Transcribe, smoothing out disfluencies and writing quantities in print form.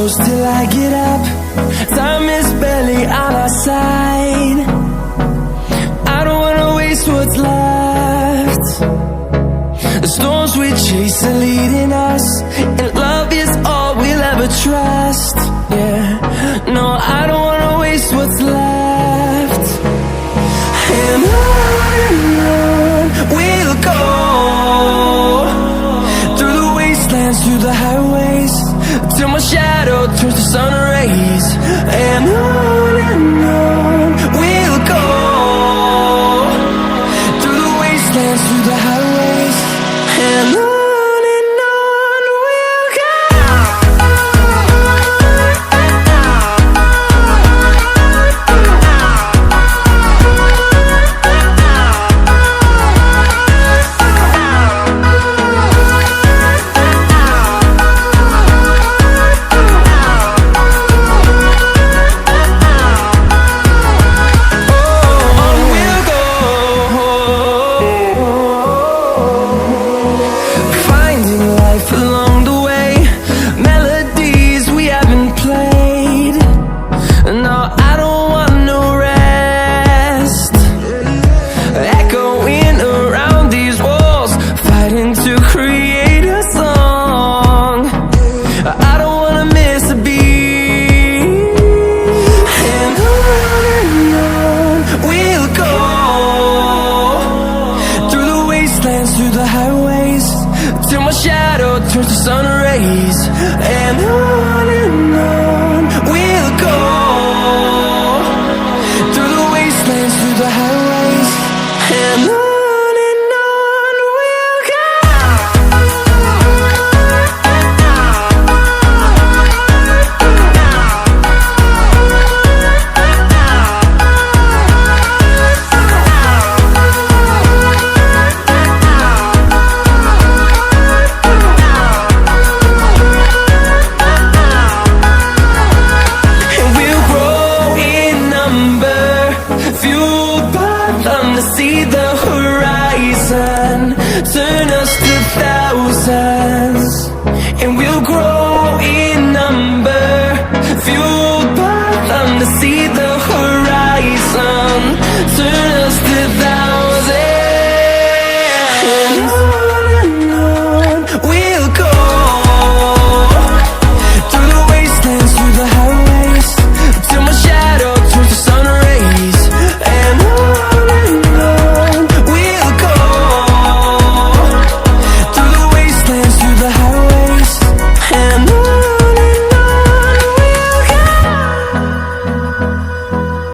close till I get up. Time is barely on our side. I don't wanna waste what's left. The storms we chase are leading us, and love is all we'll ever trust. Yeah, no, I don't wanna waste what's left. And on we'll go, through the wastelands, through the highways, till my shadow turns to sun rays. And on we'll go, through the wastelands, through the highways, and on we'll go. Through the highways, till my shadow turns to sun rays. And on we'll go, through the wastelands, through the highways, and on we'll go. See the horizon, turn us to thousands, and we'll grow in number, fueled by them to see the